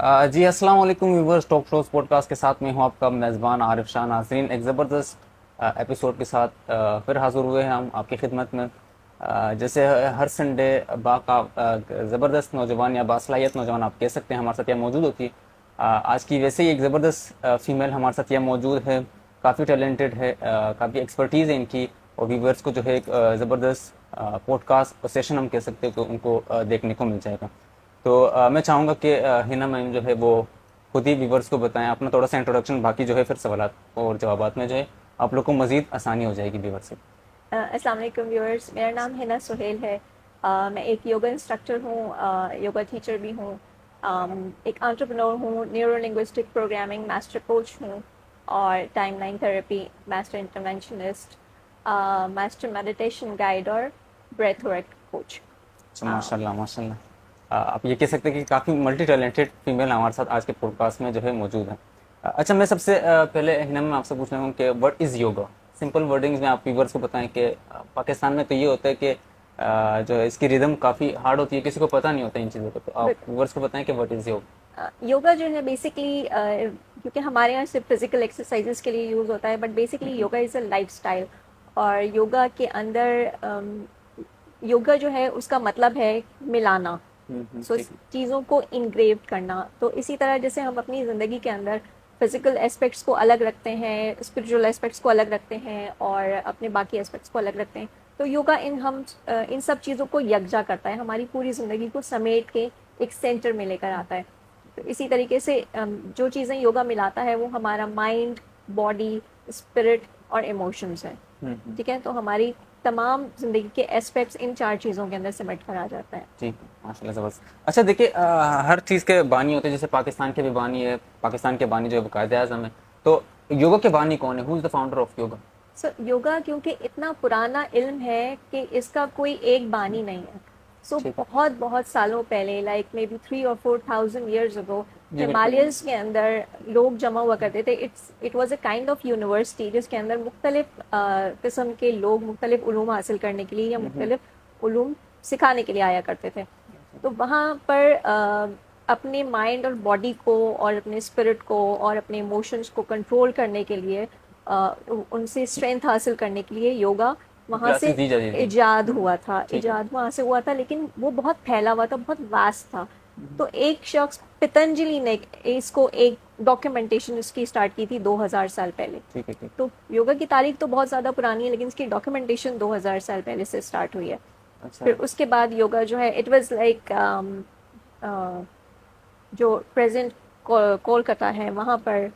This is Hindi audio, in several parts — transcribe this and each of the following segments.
जी अस्सलाम वालेकुम व्यूवर्स, टॉक शोज पॉडकास्ट के साथ में हूँ आपका मेज़बान आरिफ शाह। नाज़रीन, एक ज़बरदस्त एपिसोड के साथ फिर हाज़िर हुए हैं हम आपकी खिदमत में। जैसे हर संडे ज़बरदस्त नौजवान या बासलाहियत नौजवान आप कह सकते हैं हमारे साथ यहाँ मौजूद होती है। आज की वैसे ही एक ज़बरदस्त फ़ीमेल हमारे साथ यहाँ मौजूद है। काफ़ी टैलेंटेड है, काफ़ी एक्सपर्टीज़ है इनकी, और व्यूवर्स को जो है एक ज़बरदस्त पॉडकास्ट सेशन हम कह सकते हैं तो उनको देखने को मिल जाएगा। तो मैं चाहूँगा कि हिना मैम जो है वो खुद ही व्यूवर्स को बताएं अपना थोड़ा सा इंट्रोडक्शन, बाकी जो है फिर सवाल और जवाबात में जो है आप लोग को मज़ीद आसानी हो जाएगी व्यूवर से। अस्सलाम वालेकुम व्यूअर्स, मेरा नाम हिना सुहेल है। मैं एक योगा इंस्ट्रक्टर हूँ, योगा टीचर भी हूँ, एक एंटरप्रेन्योर हूँ, neuro linguistic programming master coach हूँ, और timeline therapy master interventionist, master meditation guide और ब्रेथ वर्क कोच। अच्छा, माशाल्लाह माशाल्लाह। आप ये कह सकते हैं कि काफ़ी मल्टी टैलेंटेड फीमेल हमारे साथ आज के पॉडकास्ट में जो है मौजूद है। अच्छा, मैं सबसे पहले हिना मैम आपसे पूछना चाहूँ कि what is yoga. Simple wordings में आप व्यूवर्स को बताएं कि पाकिस्तान में तो ये होता है कि जो है इसकी रिदम काफ़ी हार्ड होती है, किसी को पता नहीं होता इन चीज़ों का, तो आप व्यूवर्स को बताएं कि व्हाट इज़ योगा। योगा जो है बेसिकली, क्योंकि हमारे यहाँ सिर्फ फिजिकल एक्सरसाइजेस के लिए यूज़ होता है, but basically yoga is a lifestyle. और योगा के अंदर योगा जो है उसका मतलब है मिलाना। सो ठीक। चीज़ों को इंग्रेव करना। तो इसी तरह जैसे हम अपनी ज़िंदगी के अंदर फिजिकल एस्पेक्ट्स को अलग रखते हैं, स्पिरिचुअल एस्पेक्ट्स को अलग रखते हैं, और अपने बाकी एस्पेक्ट्स को अलग रखते हैं, तो योगा इन सब चीज़ों को यकजा करता है, हमारी पूरी ज़िंदगी को समेट के एक सेंटर में लेकर आता है। तो इसी तरीके से जो चीज़ें योगा मिलाता है वो हमारा माइंड, बॉडी, स्पिरिट और इमोशंस है। ठीक है, तो हमारी तमाम जिंदगी के एस्पेक्ट्स इन चार चीज़ों के अंदर सिमट कर आ जाता है। ठीक है, माशाल्लाह ज़बरदस्त। अच्छा देखिए, हर चीज़ के बानी होते हैं, जैसे पाकिस्तान के भी बानी है, पाकिस्तान के बानी जो है वो कायदे आज़म है। तो योगा के बानी कौन है, who is the founder of yoga? Yoga क्योंकि इतना पुराना इल्म है कि इसका कोई एक बानी नहीं है। ठीक है। बहुत बहुत सालों पहले, like may be 3 or 4 thousand years ago, जी बिल्कुल। हिमालयस के अंदर लोग जमा हुआ करते थे। It was a kind of university जिसके अंदर मुख्तलिफ किस्म के लोग मुख्तलिफ उलूम हासिल करने के लिए या मुख्तलिफ उलूम सिखाने के लिए आया करते थे। तो वहाँ पर अपने माइंड और बॉडी को और अपने स्पिरिट को और अपने इमोशंस को कंट्रोल करने के लिए, उनसे स्ट्रेंथ हासिल करने के लिए योगा वहाँ से क्लासेस दी जाती थी। इजाद हुआ था। ठीक है। इजाद वहाँ से हुआ था, लेकिन वो बहुत फैला हुआ था, बहुत वास्ट था। तो एक शख्स पतंजलि ने इसको एक डॉक्यूमेंटेशन इसकी स्टार्ट की थी 2000 साल पहले। ठीक है। ठीक। तो योगा की तारीख तो बहुत ज़्यादा पुरानी है, लेकिन इसकी डॉक्यूमेंटेशन 2000 साल पहले से स्टार्ट हुई है। अच्छा। फिर उसके बाद योगा जो है, इट वाज लाइक जो प्रेजेंट कोलकाता है वहाँ पर,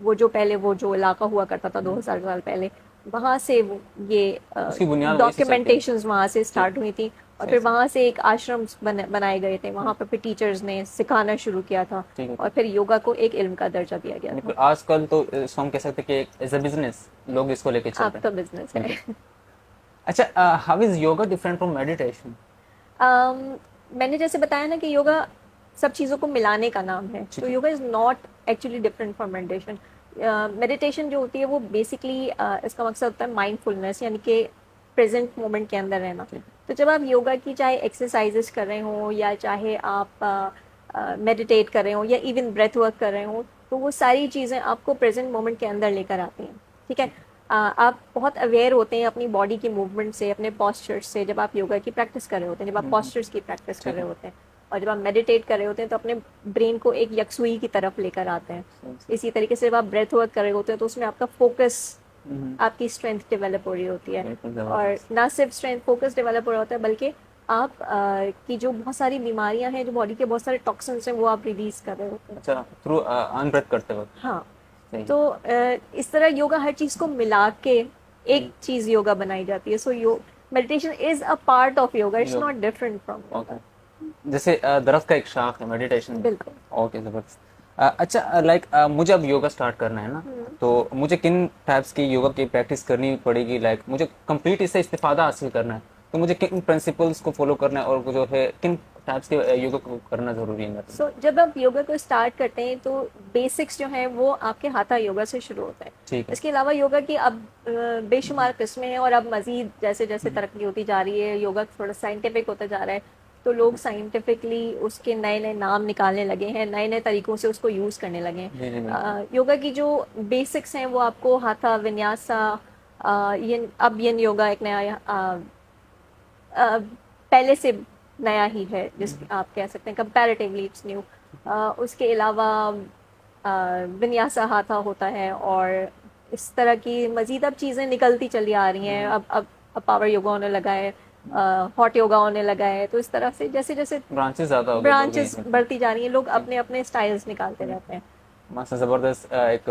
वो जो पहले वो जो इलाका हुआ करता था 2000 साल पहले, वहाँ से ये उसकी बुनियाद वहीं से चलती है। डॉक्यूमेंटेशंस वहाँ से ठीक। स्टार्ट हुई थी। और सही फिर सही। वहाँ से एक आश्रम बनाए गए थे, वहाँ पर फिर टीचर्स ने सिखाना शुरू किया था। ठीक है। और ठीक। फिर योगा को एक इल्म का दर्जा दिया गया था। बिल्कुल, आजकल तो इसको हम कह सकते हैं कि एज अ बिजनेस लोग इसको लेके चल आप रहे हैं। तो बिजनेस है। बिल्कुल। अच्छा, how is yoga different from meditation? मैंने जैसे बताया ना कि योगा सब चीज़ों को मिलाने का नाम है। ठीक तो है। Yoga is not actually different from meditation. Meditation जो होती है वो बेसिकली इसका मकसद होता है माइंडफुलनेस, यानी कि प्रेजेंट मोमेंट के अंदर रहना। ठीक। तो जब आप योगा की चाहे एक्सरसाइजेस कर रहे हो, या चाहे आप मेडिटेट कर रहे हो, या इवन ब्रेथ वर्क कर रहे हो, तो वो सारी चीज़ें आपको प्रेजेंट मोमेंट के अंदर लेकर आती हैं। ठीक है। आप बहुत अवेयर होते हैं अपनी बॉडी की मूवमेंट से, अपने पॉस्चर्स से, जब आप योगा की प्रैक्टिस कर रहे होते हैं, जब आप पॉस्चर्स की प्रैक्टिस कर ठीक रहे है। होते हैं। और जब आप मेडिटेट कर रहे होते हैं तो अपने ब्रेन को एक यकसुई की तरफ लेकर आते हैं। इसी तरीके से जब आप ब्रेथ वर्क कर रहे होते हैं तो उसमें आपका फोकस, आपकी स्ट्रेंथ डेवलप हो रही होती है। बिल्कुल और जबरदस्त। ना सिर्फ स्ट्रेंथ फोकस डेवलप हो रहा होता है, बल्कि आप की जो बहुत सारी बीमारियां हैं, जो बॉडी के बहुत सारे टॉक्सिन्स हैं, वो आप रिलीज कर रहे होते हैं। अच्छा, थ्रू अनब्रेथ करते वक्त। हाँ। सही। तो इस तरह योगा हर चीज को मिला के एक चीज योगा बनाई जाती है। So meditation is a part of yoga, it's yog. Not different from okay. Yoga. जैसे दरख्त का एक शाख है मेडिटेशन में। बिल्कुल। ओके, जबरदस्त। अच्छा, लाइक मुझे अब योगा स्टार्ट करना है ना, तो मुझे किन टाइप्स की योगा की प्रैक्टिस करनी पड़ेगी? लाइक मुझे कंप्लीट इससे इस्तिफादा हासिल करना है, तो मुझे किन प्रिंसिपल्स को फॉलो करना है, और जो है किन टाइप्स के योगा को करना जरूरी है मेरे लिए? जब आप योगा को स्टार्ट करते हैं तो बेसिक्स जो हैं वो आपके हाथा योगा से शुरू होता है। ठीक है। इसके अलावा योगा की अब बेशुमार किस्में हैं, और अब मजीद जैसे जैसे तरक्की होती जा रही है, योगा थोड़ा साइंटिफिक होता जा रहा है। तो लोग साइंटिफिकली उसके नए नए नाम निकालने लगे हैं, नए नए तरीकों से उसको यूज़ करने लगे हैं। जी जी बिल्कुल। योगा की जो बेसिक्स हैं वो आपको हाथा विन्यासा, यन अब यन योगा एक नया पहले से नया ही है, जिस आप कह सकते हैं कंपैरेटिवली इट्स न्यू। उसके अलावा विन्यासा हाथा होता है, और इस तरह की मजीद अब चीज़ें निकलती चली आ रही हैं। अब पावर योगा होने लगा है, हॉट योगा होने लगा है। तो इस तरह से जैसे जैसे ब्रांचेस ज़्यादा हो गए लोग ब्रांचेस बढ़ती जा रही हैं, लोग अपने अपने स्टाइल्स निकालते रहते हैं। मस्त ज़बरदस्त एक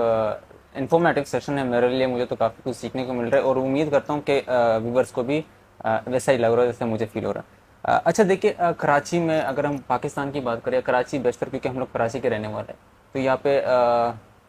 इंफॉर्मेटिव सेशन है मेरे लिए। मुझे तो काफ़ी कुछ सीखने को मिल रहा है और उम्मीद करता हूँ कि व्यूवर्स को भी वैसा ही लग रहा है जैसे मुझे फील हो रहा है। अच्छा देखिए, कराची में अगर हम पाकिस्तान की बात करें, कराची बेशतर क्योंकि हम लोग कराची के रहने वाले हैं, तो यहाँ पे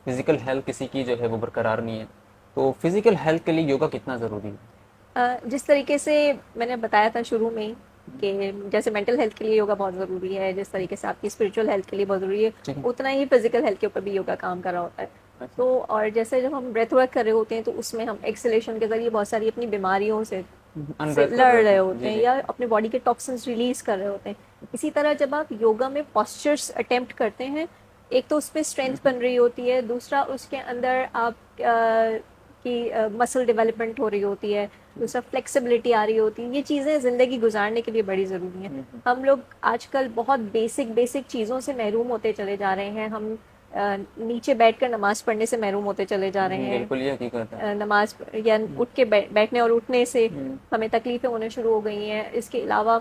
फिज़िकल हेल्थ किसी की जो है वो बरकरार नहीं है। तो फिज़िकल हेल्थ के लिए योगा कितना ज़रूरी है? जिस तरीके से मैंने बताया था शुरू में ही कि जैसे मेंटल हेल्थ के लिए योगा बहुत ज़रूरी है, जिस तरीके से आपकी स्पिरिचुअल हेल्थ के लिए बहुत ज़रूरी है, ठीक है। उतना ही फिजिकल हेल्थ के ऊपर भी योगा काम कर रहा होता है। अच्छा। तो और जैसे जब हम ब्रेथ वर्क कर रहे होते हैं तो उसमें हम एक्सलेशन के ज़रिए बहुत सारी अपनी बीमारियों से अनब्रेथ कर लड़ रहे रहे होते हैं, होते जी हैं जी। या अपने बॉडी के टॉक्सिन्स रिलीज कर रहे होते हैं। इसी तरह जब आप योगा में पॉस्चर्स अटेम्प्ट करते हैं, एक तो उसमें स्ट्रेंथ बन रही होती है, दूसरा उसके अंदर आप की मसल डेवलपमेंट हो रही होती है, दूसरा फ्लेक्सिबिलिटी आ रही होती है। ये चीज़ें ज़िंदगी गुजारने के लिए बड़ी ज़रूरी हैं। हम लोग आजकल बहुत बेसिक बेसिक चीज़ों से महरूम होते चले जा रहे हैं। हम नीचे बैठकर नमाज पढ़ने से महरूम होते चले जा रहे हैं। बिल्कुल, ये हकीकत है। नमाज या उठ के बैठने और उठने से हमें तकलीफें होने शुरू हो गई हैं। इसके अलावा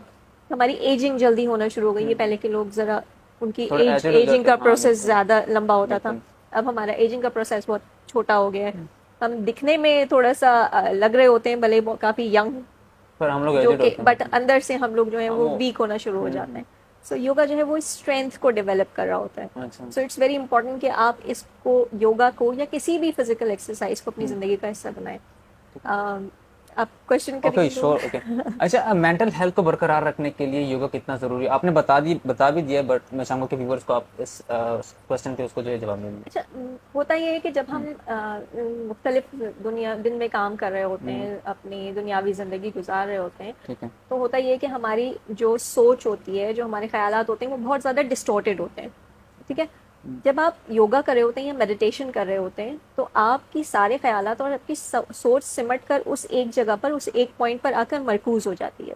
हमारी एजिंग जल्दी होना शुरू हो गई है। पहले के लोग ज़रा उनकी थोड़ा एजेड हो एजिंग जाते का हैं, हाँ प्रोसेस बिल्कुल। ज़्यादा लंबा होता था। बिल्कुल। अब हमारा एजिंग का प्रोसेस बहुत छोटा हो गया है। हम दिखने में थोड़ा सा लग रहे होते हैं भले काफ़ी यंग, पर हम लोग जो एजेड कि होते बट हैं। अंदर से हम लोग जो है हाँ वो वो। वीक होना शुरू हो जाते हैं। सो योगा जो है वो स्ट्रेंथ को डेवलप कर रहा होता है। अच्छा। सो इट्स वेरी इंपॉर्टेंट कि आप इसको, योगा को या किसी भी फिजिकल एक्सरसाइज को अपनी ज़िंदगी का हिस्सा बनाएं। आप क्वेश्चन ओके करिए तो श्योर, ओके। अच्छा, मेंटल हेल्थ को बरकरार रखने के लिए योगा कितना ज़रूरी है? आपने बता भी दिया, बट मैं चाहूँगा कि व्यूवर्स को आप इस क्वेश्चन के उसको जो है जवाब देंगे। अच्छा, होता ये है कि जब हम मुख्तलिफ दुनिया दिन में काम कर रहे होते हैं, अपनी दुनियावी ज़िंदगी गुजार रहे होते हैं, ठीक है। तो होता ये है कि हमारी जो सोच होती है, जो हमारे ख्यालात होते हैं, वो बहुत ज़्यादा डिस्टॉर्टेड होते हैं। ठीक है। जब आप योगा कर रहे होते हैं या मेडिटेशन कर रहे होते हैं, तो आपकी सारे ख्यालात और आपकी सोच सिमट कर उस एक जगह पर, उस एक पॉइंट पर आकर मरकूज हो जाती है।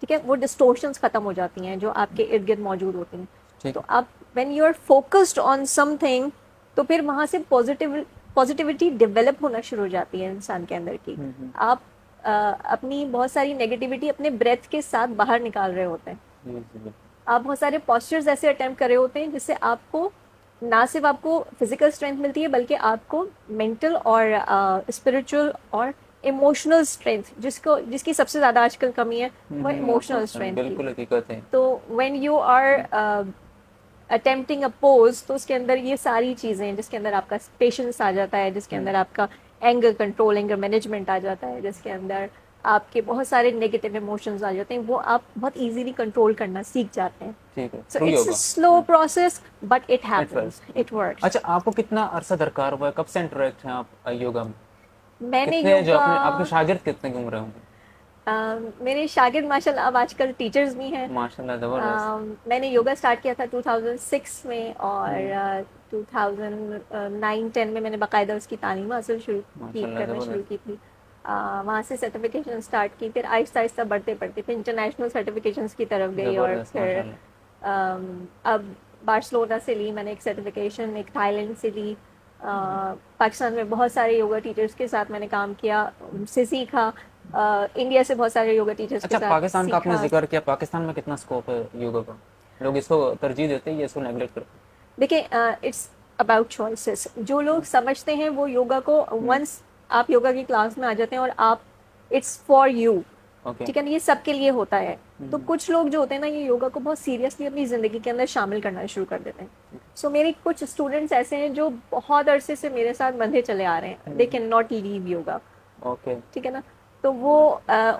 ठीक है। वो डिस्टोर्शंस खत्म हो जाती हैं जो आपके इर्द गिर्द मौजूद होती हैं। ठीक तो है। आप when you are focused on something, तो फिर वहाँ से पॉजिटिविटी डेवलप होना शुरू हो जाती है इंसान के अंदर की। आप अपनी बहुत सारी नेगेटिविटी अपने ब्रेथ के साथ बाहर निकाल रहे होते हैं। जी जी जी। आप बहुत सारे पॉस्चर्स ऐसे अटेम्प्ट कर रहे होते हैं जिससे आपको ना सिर्फ आपको फिजिकल स्ट्रेंथ मिलती है, बल्कि आपको मेंटल और स्पिरिचुअल और इमोशनल स्ट्रेंथ, जिसकी सबसे ज़्यादा आजकल कमी है, वो इमोशनल स्ट्रेंथ की। बिल्कुल हकीकत है। तो when you are attempting a pose, तो उसके अंदर ये सारी चीज़ें, जिसके अंदर आपका पेशेंस आ जाता है, जिसके अंदर आपका एंगर कंट्रोल, एंगर मैनेजमेंट आ जाता है, जिसके अंदर आपके बहुत सारे नेगेटिव इमोशंस आ जाते हैं, वो आप बहुत इजीली कंट्रोल करना सीख जाते हैं। ठीक है, so through it's a yoga. Slow process, but it it happens, works. It works. अच्छा, आपको कितना अरसा दरकार हुआ है, कब से इंटरेक्ट हैं आप योगा में? मैंने कितने जो योगा, अपने आपके शागिर्द कितने घूम रहे होंगे? मेरे शागिर्द माशाल्लाह अब आजकल टीचर्स भी हैं। माशाल्लाह ज़बरदस्त। मैंने योगा स्टार्ट किया था 2006 में, और 2009-10 में मैंने बाकायदा उसकी तालीम हासिल माशाल्लाह करना शुरू ज़बरदस्त। की थी। वहाँ से सर्टिफिकेशन स्टार्ट की, फिर आहिस्ता आहिस्ता बढ़ते बढ़ते फिर इंटरनेशनल सर्टिफिकेशंस की तरफ गई, और ज़बरदस्त फिर माशाल्लाह। अब बार्सिलोना से ली मैंने एक सर्टिफिकेशन, एक थाईलैंड से ली। पाकिस्तान में बहुत सारे योगा टीचर्स के साथ मैंने काम किया, उनसे सीखा। इंडिया से बहुत सारे योगा टीचर्स के अच्छा, साथ पाकिस्तान का आपने सीखा। जिक्र किया, पाकिस्तान में कितना स्कोप है योगा का? लोग इसको तरजीह देते हैं या इसको नेगलेक्ट करते देखिए, इट्स अबाउट चॉइसेस। जो लोग समझते हैं वो योगा को, वंस आप योगा की क्लास में आ जाते हैं और आप, इट्स फॉर यू। हैं? ओके। ठीक है ना, ये सबके लिए होता है। तो कुछ लोग जो होते हैं ना, ये योगा को बहुत सीरियसली अपनी ज़िंदगी के अंदर शामिल करना शुरू कर देते हैं। सो मेरे कुछ स्टूडेंट्स ऐसे हैं जो बहुत अरसे से मेरे साथ बंधे चले आ रहे हैं, they can not leave yoga. Okay. ठीक है ना। तो वो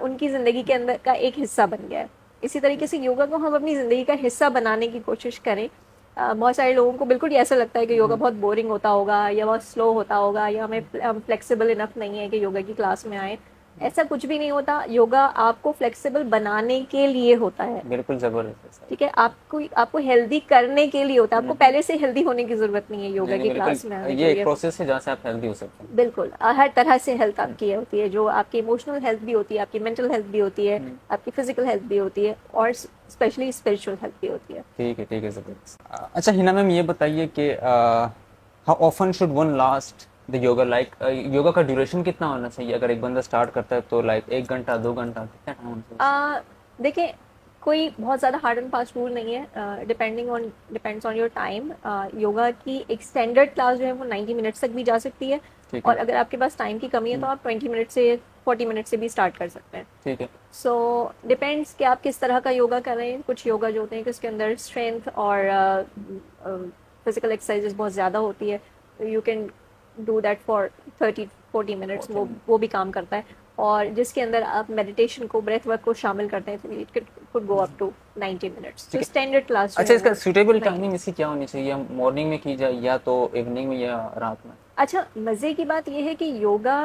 उनकी ज़िंदगी के अंदर का एक हिस्सा बन गया है। इसी तरीके से योगा को हम अपनी ज़िंदगी का हिस्सा बनाने की कोशिश करें। बहुत सारे लोगों को बिल्कुल ही ऐसा लगता है कि योगा बहुत बोरिंग होता होगा, या बहुत स्लो होता होगा, या हम फ्लेक्सिबल इनफ नहीं है कि योगा की क्लास में आए। ऐसा कुछ भी नहीं होता। योगा आपको फ्लेक्सिबल बनाने के लिए होता है, बिल्कुल जबरदस्त है सर। ठीक है। आपको हेल्दी करने के लिए होता है, आपको पहले से हेल्दी होने की जरूरत नहीं है नहीं योगा नहीं की क्लास में बिल्कुल, आने के ये एक लिए। प्रोसेस है जहाँ से आप हेल्दी हो सकते हैं। बिल्कुल, हर तरह से हेल्थ आपकी ये होती है, जो आपकी इमोशनल हेल्थ भी होती है, आपकी मेंटल हेल्थ भी होती है, आपकी फिजिकल हेल्थ भी होती है, और स्पेशली स्पिरिचुअल हेल्थ भी होती है। ठीक है जबरदस्त। अच्छा हिना मैम, ये बताइए कि how often should one last the yoga, like yoga का ड्यूरेशन कितना होना चाहिए? अगर एक बंदा स्टार्ट करता है तो लाइक 1 घंटा 2 घंटा कितना टाइम होना चाहिए? देखिए, कोई बहुत ज़्यादा हार्ड एंड फास्ट रूल नहीं है, depends on your time. Yoga की एक स्टैंडर्ड क्लास जो है वो 90 मिनट्स तक भी जा सकती है, ठीक और है। अगर आपके पास टाइम की कमी है तो आप 20 मिनट से 40 मिनट से भी स्टार्ट कर सकते हैं। ठीक है। सो डिपेंड्स कि आप किस तरह का योगा कर रहे हैं। कुछ योगा जो होते हैं कि उसके अंदर स्ट्रेंथ और फिजिकल एक्सरसाइजेस बहुत ज़्यादा होती है, तो you can do that for 30-40 minutes, वो भी काम करता है। और जिसके अंदर आप मेडिटेशन को, ब्रेथ वर्क को शामिल करते हैं, तो it could go up to 90 minutes. तो ठीक है। स्टैंडर्ड क्लास जो अच्छा, है इसका वो सूटेबल 90। टाइमिंग इसकी क्या होनी चाहिए? मॉर्निंग में की जाए या तो इवनिंग में या रात में? अच्छा, मज़े की बात यह है कि योगा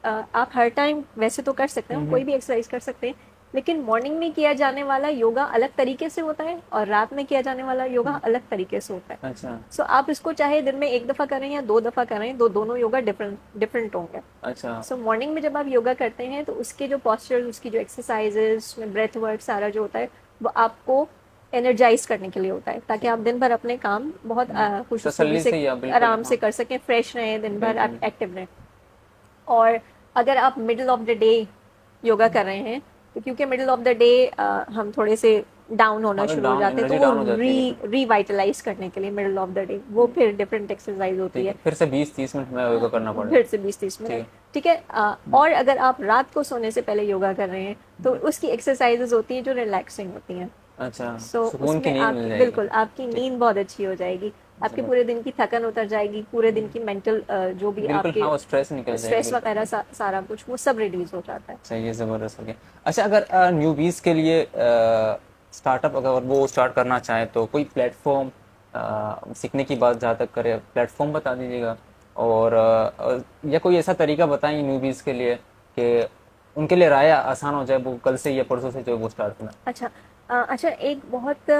आप हर टाइम वैसे तो कर सकते हैं, कोई भी एक्सरसाइज कर सकते हैं, लेकिन मॉर्निंग में किया जाने वाला योगा अलग तरीके से होता है और रात में किया जाने वाला योगा अलग तरीके से होता है। अच्छा सो आप इसको चाहे दिन में एक दफ़ा करें या 2 दफ़ा करें, दोनों योगा डिफरेंट डिफरेंट होंगे। अच्छा। सो मॉर्निंग में जब आप योगा करते हैं तो उसके जो पॉस्चर, उसकी जो एक्सरसाइजेस में ब्रेथ वर्क सारा जो होता है, वो आपको एनर्जाइज करने के लिए होता है, ताकि आप दिन भर अपने काम बहुत खुश तसल्ली से से या बिल्कुल, आराम से हाँ। कर सकें, फ्रेश रहें, दिन भर आप बिल्कुल। एक्टिव रहें। और अगर आप middle of the day yoga कर रहे हैं, तो क्योंकि मिडिल ऑफ द डे हम थोड़े से डाउन होना हाँ, शुरू हो डाउन जाते हैं, तो एनर्जी वो डाउन हो जाती है रिवाइटलाइज करने के लिए मिडिल ऑफ द डे वो फिर डिफरेंट एक्सरसाइज होती ठीक है। है, फिर से 20-30 मिनट में योगा करना पड़ेगा। फिर से 20-30 मिनट, ठीक है। ठीक है। और अगर आप रात को सोने से पहले योगा कर रहे हैं, तो उसकी एक्सरसाइजेज होती हैं जो रिलैक्सिंग होती हैं। अच्छा, सो सुकून की उसमें नींद मिल आप जाएगी। बिल्कुल, आपकी ठीक। नींद बहुत अच्छी हो जाएगी, आपके जबर पूरे दिन की थकन उतर जाएगी, पूरे दिन की मेंटल जो भी बिल्कुल, आपके हाँ, वो स्ट्रेस निकल जाएगी स्ट्रेस बिल्कुल। वगैरह सारा कुछ वो सब रिलीज हो जाता है। सही है, ज़बरदस्त हो गया। अच्छा, अगर न्यूबीज़ के लिए स्टार्टअप अगर वो स्टार्ट करना चाहे तो कोई प्लेटफॉर्म, सीखने की बात जहाँ तक करें, प्लेटफॉर्म बता दीजिएगा। और या कोई ऐसा तरीका बताएं न्यूबीज़ के लिए कि उनके लिए राय आसान हो जाए, वो कल से या परसों से जो वो स्टार्ट करना। अच्छा, अच्छा, एक बहुत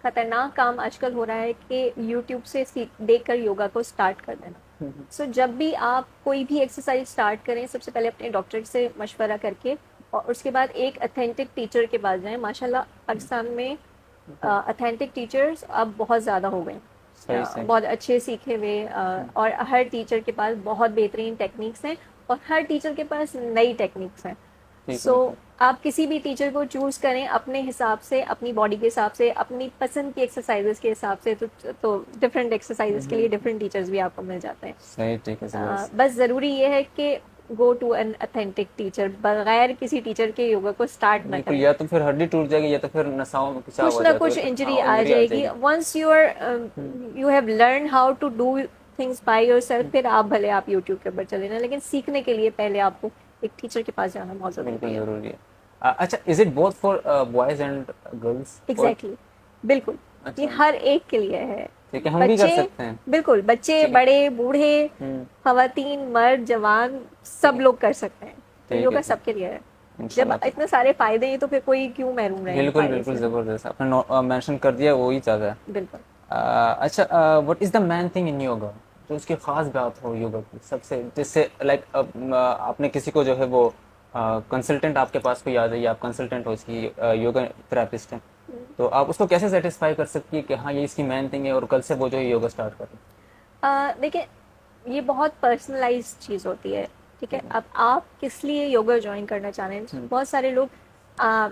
खतरनाक काम आजकल हो रहा है कि यूट्यूब से देखकर योगा को स्टार्ट कर देना। सो जब भी आप कोई भी एक्सरसाइज स्टार्ट करें, सबसे पहले अपने डॉक्टर से मशवरा करके, और उसके बाद एक अथेंटिक टीचर के पास जाएं। माशाल्लाह पाकिस्तान में अथेंटिक टीचर्स अब बहुत ज़्यादा हो गए सही सही। बहुत अच्छे सीखे हुए, और हर टीचर के पास बहुत बेहतरीन टेक्निक्स हैं, और हर टीचर के पास नई टेक्निक्स हैं। ठीक सो है। आप किसी भी टीचर को चूज़ करें अपने हिसाब से, अपनी बॉडी के हिसाब से, अपनी पसंद की एक्सरसाइजेस के हिसाब से, तो डिफरेंट एक्सरसाइजेस के लिए डिफरेंट टीचर्स भी आपको मिल जाते हैं। सही, ठीक है, ज़बरदस्त। बस ज़रूरी ये है कि go to an authentic teacher, बगैर किसी टीचर के योगा को स्टार्ट ना बिल्कुल, करें। या तो फिर हड्डी टूट जाएगी या तो फिर नसाओं में खिंचाव कुछ हो ना जाएगा, कुछ तो फिर इंजरी हाँ, आ इंजरी आ जाएगी। जाएगी। Once you have learn how to do things by yourself, फिर आप भले आप यूट्यूब के ऊपर चले ना, लेकिन सीखने के लिए पहले आपको एक टीचर के पास जाना बहुत ज़रूरी बिल्कुल है। ज़रूरी है। अच्छा, is it both for boys and girls और? एग्जैक्टली, बिल्कुल, ये अच्छा, हर एक के लिए है। ठीक है, हम भी कर बच्चे, सकते हैं। बिल्कुल, बच्चे, ठीक है। बड़े, बूढ़े, हम्म। खवातीन, मर्द, जवान, ठीक सब है। लोग कर सकते हैं। तो ठीक है, योगा ठीक। सबके लिए है। जब इंशाल्लाह तो इतने सारे फायदे हैं तो फिर कोई क्यों महरूम रहे इन बिल्कुल फायदे बिल्कुल से। ज़बरदस्त, आपने मेंशन कर दिया, वही ज़्यादा है। बिल्कुल। अच्छा, what is the main thing in yoga, जो उसकी ख़ास बात हो योगा की सबसे, जिससे लाइक आपने किसी को जो है वो कंसल्टेंट आपके पास कोई आ जाइए, आप कंसल्टेंट हो इसकी, योगा थेरेपिस्ट हैं, तो आप उसको कैसे सेटिस्फाई कर सकती है कि हाँ ये इसकी मेन थिंग है और कल से वो जो है योगा स्टार्ट करें? देखिए, ये बहुत पर्सनलाइज चीज़ होती है, ठीक है। ठीक है। अब आप किस लिए योगा ज्वाइन करना चाह रहे हैं? हम्म। बहुत सारे लोग,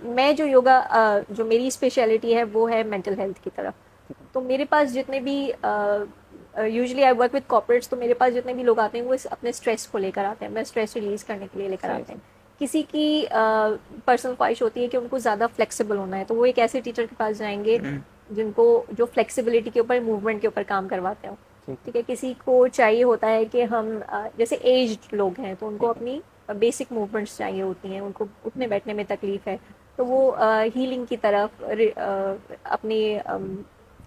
मैं जो योगा, जो मेरी स्पेशलिटी है वो है मेंटल हेल्थ की तरफ। तो मेरे पास जितने भी usually I work with corporates, तो मेरे पास जितने भी लोग आते हैं वो अपने स्ट्रेस को लेकर आते हैं, मैं स्ट्रेस रिलीज करने के लिए लेकर सही आते सही। हैं। किसी की पर्सनल ख्वाहिश होती है कि उनको ज़्यादा फ्लेक्सिबल होना है, तो वो एक ऐसे टीचर के पास जाएंगे जिनको जो फ्लेक्सिबिलिटी के ऊपर, मूवमेंट के ऊपर काम करवाते हो, ठीक ठीक है। किसी को चाहिए होता है कि हम जैसे एज्ड लोग हैं तो उनको ठीक है। अपनी बेसिक मूवमेंट्स चाहिए होती हैं, उनको उठने बैठने में तकलीफ है, तो वो हीलिंग की तरफ, अपनी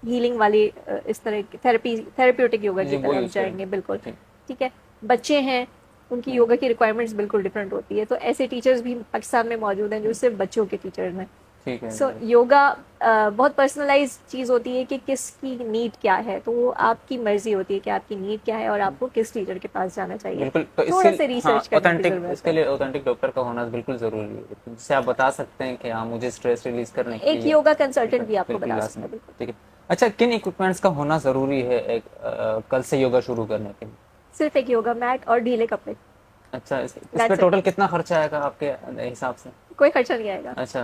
हीलिंग वाली इस तरह की थेरेप्यूटिक योगा जी, की वो तरफ यूज़ करें। जाएंगे, बिल्कुल, ठीक। ठीक है। बच्चे हैं उनकी योगा की रिक्वायरमेंट्स बिल्कुल डिफरेंट होती है। तो ऐसे टीचर्स भी पाकिस्तान में मौजूद हैं जो सिर्फ बच्चों के टीचर्स हैं। ठीक है। सो योगा बहुत पर्सनलाइज चीज़ होती है कि किसकी नीड क्या है, तो वो आपकी मर्जी होती है कि आपकी नीड क्या है और आपको किस टीचर के पास जाना चाहिए। बिल्कुल, तो थोड़ा इसके सा हाँ रिसर्च करने की ऑथेंटिक, ज़रूरत इसके है। लिए ऑथेंटिक डॉक्टर का होना बिल्कुल ज़रूरी है, जिससे आप बता सकते हैं कि हाँ मुझे स्ट्रेस रिलीज करने के एक लिए योगा कंसल्टेंट भी आपको बिल्कुल बता लाजमी। सकता है, बिल्कुल। ठीक है। अच्छा, किन इक्विपमेंट्स का होना ज़रूरी है एक कल से योगा शुरू करने के लिए? सिर्फ एक योगा मैट और ढीले कपड़े। अच्छा, इस पे दैट्स इट। टोटल कितना खर्चा आएगा आपके हिसाब से? कोई खर्चा नहीं आएगा। अच्छा।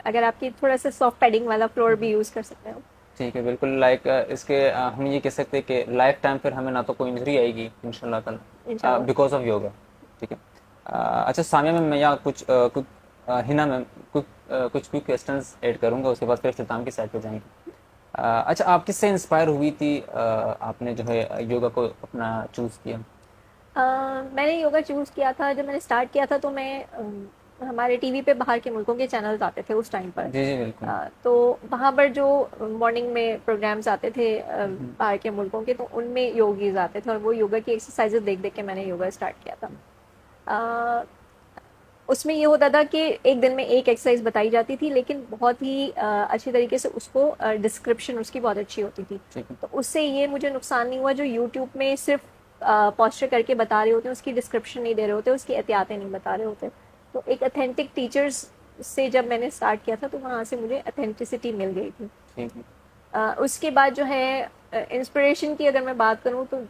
अगर आपकी थोड़ा सा सॉफ्ट पैडिंग वाला फ्लोर भी यूज़ कर सकते हो। ठीक है, बिल्कुल। लाइक इसके हम ये कह सकते हैं कि लाइफ टाइम फिर हमें ना तो कोई इंजरी आएगी इंशाल्लाह ताला इंशाल्लाह। Because of yoga. ठीक है। अच्छा सामिया मैम, मैं यहाँ हिना मैम कुछ क्विक क्वेश्चंस ऐड करूंगा, उसके बाद फिर इख्तिताम की साइड पे जाएंगे। अच्छा, आप किससे इंस्पायर हुई थी, आपने जो है योगा को अपना चूज़ किया? मैंने योगा चूज़ किया था, जब मैंने स्टार्ट किया था तो हमारे टीवी पे बाहर के मुल्कों के चैनल्स आते थे उस टाइम पर। जी जी बिल्कुल। तो वहाँ पर जो मॉर्निंग में प्रोग्राम्स आते थे बाहर के मुल्कों के, तो उनमें योगीज आते थे और वो योगा की एक्सरसाइजेज देख देख के मैंने योगा स्टार्ट किया था। अ, उसमें ये होता था कि एक दिन में एक एक्सरसाइज बताई जाती थी, लेकिन बहुत ही अच्छी तरीके से उसको डिस्क्रिप्शन उसकी बहुत अच्छी होती थी। ठीक है। तो उससे ये मुझे नुकसान नहीं हुआ जो यूट्यूब में सिर्फ पॉस्चर करके बता रहे होते हैं, उसकी डिस्क्रिप्शन नहीं दे रहे होते, उसकी एहतियातें नहीं बता रहे होते। तो एक अथेंटिक टीचर्स से जब मैंने स्टार्ट किया था तो वहाँ से मुझे अथेंटिसिटी मिल गई थी। ठीक है। उसके बाद जो है इंस्पिरेशन की अगर मैं बात करूँ तो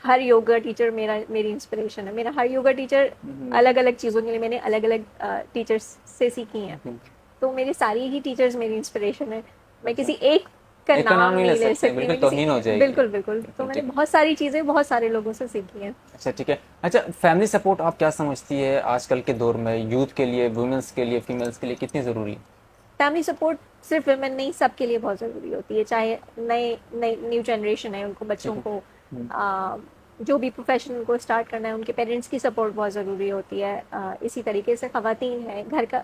हर योगा टीचर मेरी इंस्पिरेशन है। मेरा हर योगा टीचर अलग अलग चीज़ों के लिए मैंने अलग अलग टीचर्स से सीखी हैं। तो मेरी सारी ही टीचर्स मेरी इंस्पिरेशन है। मैं किसी एक का एक का नाम नाम नहीं नहीं ले ले सकते, सकती, बिल्कुल मैं किसी तौहीन हो जाएगी। बिल्कुल बिल्कुल। तो बिल्कुल, मैंने ठीक। बहुत सारी चीज़ें बहुत सारे लोगों से सीखी हैं। अच्छा ठीक है। अच्छा, फैमिली सपोर्ट आप क्या समझती है आजकल के दौर में, यूथ के लिए, वुमेन्स के लिए, फीमेल्स के लिए कितनी ज़रूरी है? फैमिली सपोर्ट सिर्फ वुमेन नहीं, सबके लिए बहुत ज़रूरी होती है। चाहे नए नई न्यू जनरेशन है, उनको बच्चों ठीक है। को जो भी प्रोफेशन उनको स्टार्ट करना है, उनके पेरेंट्स की सपोर्ट बहुत ज़रूरी होती है। इसी तरीके से ख़वातीन है घर का,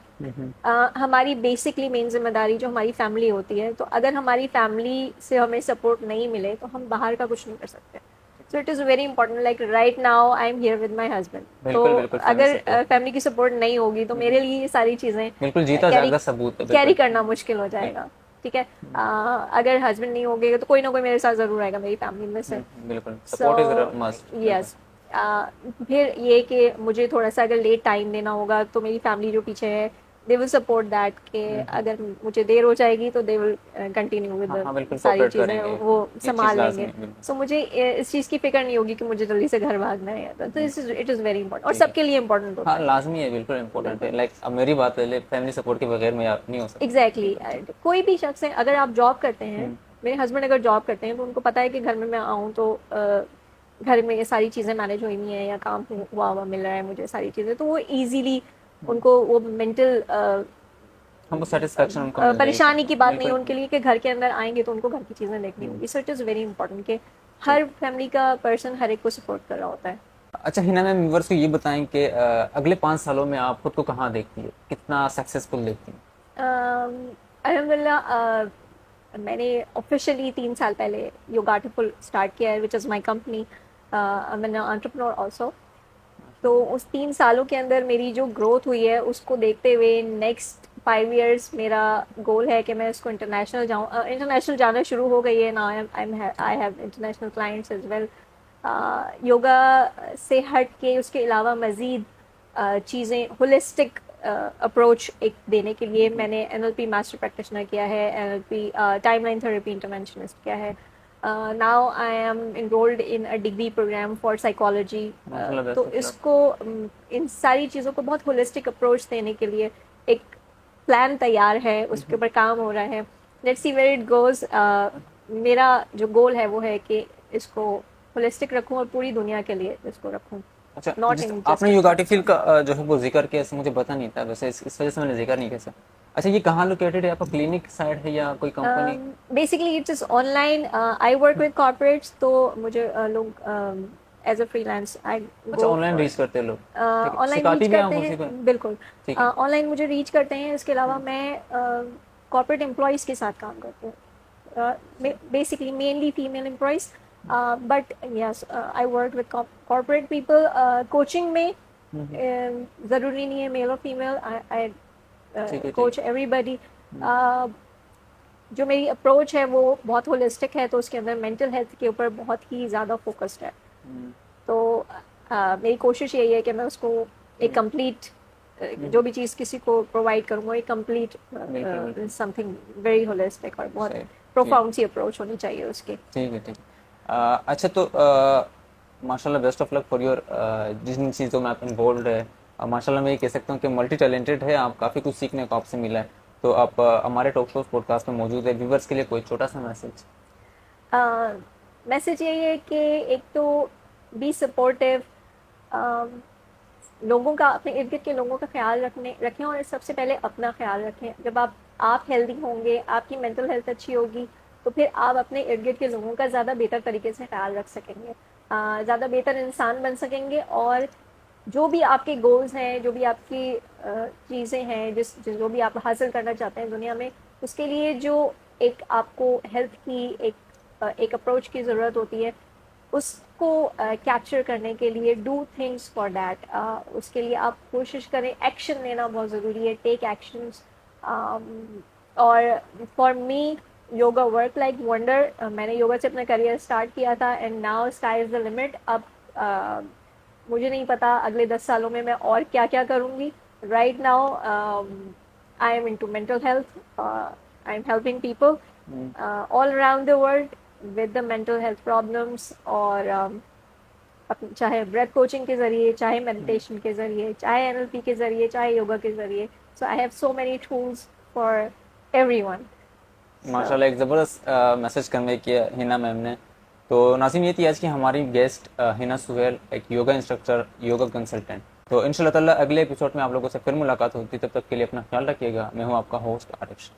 हमारी बेसिकली मेन जिम्मेदारी जो हमारी फैमिली होती है। तो अगर हमारी फैमिली से हमें सपोर्ट नहीं मिले तो हम बाहर का कुछ नहीं कर सकते। So it is very important, like right now I am here with my husband. तो बिल्कुल बिल्कुल, फैमिली अगर सपोर्ट फैमिली की सपोर्ट नहीं होगी तो मेरे लिए ये सारी चीज़ें बिल्कुल जीता कैरी जागदा सबूत है, कैरी बिल्कुल। करना मुश्किल हो जाएगा। ठीक है। अगर हस्बैंड नहीं होंगे तो कोई ना कोई मेरे साथ ज़रूर आएगा मेरी फैमिली में से। बिल्कुल, सो सपोर्ट इज मस्ट। यस। फिर ये कि मुझे थोड़ा सा अगर लेट टाइम देना होगा तो मेरी फैमिली जो पीछे है दे विल सपोर्ट दैट, कि अगर मुझे देर हो जाएगी तो दे विल कंटिन्यू विद हाँ हाँ बिल्कुल, सारी कोऑपरेट चीज़ें करेंगे, वो ये चीज़ संभाल लाजमी लेंगे। है, बिल्कुल। सो मुझे इस चीज़ की फिक्र नहीं होगी कि मुझे जल्दी से घर भागना है। तो इट इज़ वेरी इंपॉर्टेंट और ठीक है। सबके लिए इम्पोर्टेंट होता हाँ है। लाजमी है, बिल्कुल इम्पोर्टेंट है। लाइक अब मेरी बात ले, फैमिली सपोर्ट के बगैर मैं नहीं हो सकता। Exactly exactly. कोई भी शख्स है, अगर आप जॉब करते हैं, मेरे हस्बैंड अगर जॉब करते हैं तो उनको पता है कि घर में मैं आऊँ तो घर में ये सारी चीज़ें मैनेज हुई नहीं है या काम हुआ मिल रहा है मुझे सारी चीज़ें, तो वो इजीली उनको वो मेंटल हमको सेटिस्फेक्शन उनको मिल परेशानी की बात नहीं है बिल्कुल। उनके लिए कि घर के अंदर आएंगे तो उनको घर की चीज़ें देखनी होगी। So it is very important कि हर फैमिली का पर्सन हर एक को सपोर्ट कर रहा होता है। अच्छा हिना मैम, व्यूअर्स को ये बताएं कि अगले 5 सालों में आप खुद को कहाँ देखती है, कितना सक्सेसफुल देखती हैं? अल्हम्दुलिल्लाह मैंने ऑफिशियली 3 साल पहले योगा आर्टिफुल स्टार्ट किया है, विच इज़ माई कंपनी। मैंने एंटरप्रेन्योर ऑल्सो। तो उस 3 सालों के अंदर मेरी जो ग्रोथ हुई है उसको देखते हुए नेक्स्ट 5 years मेरा गोल है कि मैं उसको इंटरनेशनल जाऊँ। इंटरनेशनल जाना शुरू हो गई है ना, I have international clients as well. Yoga से हट के उसके अलावा मज़ीद चीज़ें होलिस्टिक अप्रोच एक देने के लिए मैंने NLP मास्टर प्रैक्टिशनर किया है, NLP टाइमलाइन थेरेपी इंटरवेंशनिस्ट किया है। Now I am enrolled in a degree programme for psychology. माशाल्लाह, तो बेस्ट ऑफ लक। इसको इन सारी चीज़ों को बहुत होलिस्टिक अप्रोच देने के लिए एक प्लान तैयार है, उसके ऊपर काम हो रहा है। Let's see where it goes. मेरा जो गोल है वो है कि इसको होलिस्टिक रखूं और पूरी दुनिया के लिए इसको रखूं, अच्छा, नॉट जिस इन आपने योगा आर्टिफिल का जो है वो जिक्र किया, इससे मुझे पता नहीं था वैसे, इस वजह से मैंने जिक्र नहीं किया। अच्छा, ये कहाँ लोकेटेड है, आपका क्लिनिक साइड है या कोई company? Basically it's is online. I work with corporates, तो मुझे लोग एज अ फ्रीलांस आई अच्छा, गो ऑनलाइन रीच करते हैं लोग, ठीक है। ऑनलाइन सिखाती रीच भी हैं आप करते उसी पर? हैं, बिल्कुल। ठीक है। ऑनलाइन मुझे रीच करते हैं। इसके अलावा मैं कॉर्पोरेट एम्प्लॉयज़ के साथ काम करती हूँ, basically mainly female employees but yes I work with corporate people. Coaching में ज़रूरी नहीं है मेल और फीमेल. आई ठीक है, कोच एवरीबडी. जो मेरी अप्रोच है वो बहुत होलिस्टिक है, तो उसके अंदर मेंटल हेल्थ के ऊपर बहुत ही ज़्यादा फोकस्ड है. तो मेरी कोशिश यही है कि मैं उसको एक कंप्लीट जो भी चीज़ किसी को प्रोवाइड करूँगा एक कंप्लीट समथिंग वेरी होलिस्टिक और बहुत सही, प्रोफाउंड सी अप्रोच होनी चाहिए उसकी. ठीक है, ठीक है. अच्छा, तो माशाल्लाह, best of luck for your जिन चीज़ों में आप इन्वॉल्व है. माशाल्लाह मैं ये कह सकता हूँ कि मल्टी टैलेंटेड है आप, काफ़ी कुछ सीखने को आपसे मिला है. तो आप हमारे टॉक शोज पॉडकास्ट में मौजूद है, व्यूवर्स के लिए कोई छोटा सा मैसेज. मैसेज यही है कि एक तो बी सपोर्टिव, लोगों का अपने इर्द गिर्द के लोगों का ख्याल रखें और सबसे पहले अपना ख्याल रखें. जब आप हेल्दी होंगे, आपकी मेंटल हेल्थ अच्छी होगी, तो फिर आप अपने इर्द गिर्द के लोगों का ज़्यादा बेहतर तरीके से ख्याल रख सकेंगे, ज़्यादा बेहतर इंसान बन सकेंगे. और जो भी आपके गोल्स हैं, जो भी आपकी चीज़ें हैं, जो भी आप हासिल करना चाहते हैं दुनिया में, उसके लिए जो एक आपको हेल्थ की एक अप्रोच की ज़रूरत होती है, उसको कैप्चर करने के लिए डू थिंग्स फॉर दैट. उसके लिए आप कोशिश करें, एक्शन लेना बहुत ज़रूरी है, टेक एक्शंस. और for me yoga work like wonder. मैंने योगा से अपना करियर स्टार्ट किया था and now sky is the limit. अब मुझे नहीं पता अगले 10 सालों में मैं और क्या क्या करूँगी. Right now I am into mental health. I am helping people all around the world with the mental health problems. और चाहे ब्रेथ कोचिंग के ज़रिए, चाहे मेडिटेशन के ज़रिए, चाहे NLP के ज़रिए, चाहे योगा के ज़रिए. So I have so many tools for everyone. माशाल्लाह, एक ज़बरदस्त मैसेज कन्वे किया हिना मैम ने. तो नाज़रीन, ये थी आज की हमारी गेस्ट हिना सुहेल, एक योगा इंस्ट्रक्टर, योगा कंसल्टेंट. तो इंशाल्लाह ताला अगले एपिसोड में आप लोगों से फिर मुलाकात होती. तब तक के लिए अपना ख्याल रखिएगा. मैं हूँ आपका होस्ट आरिफ.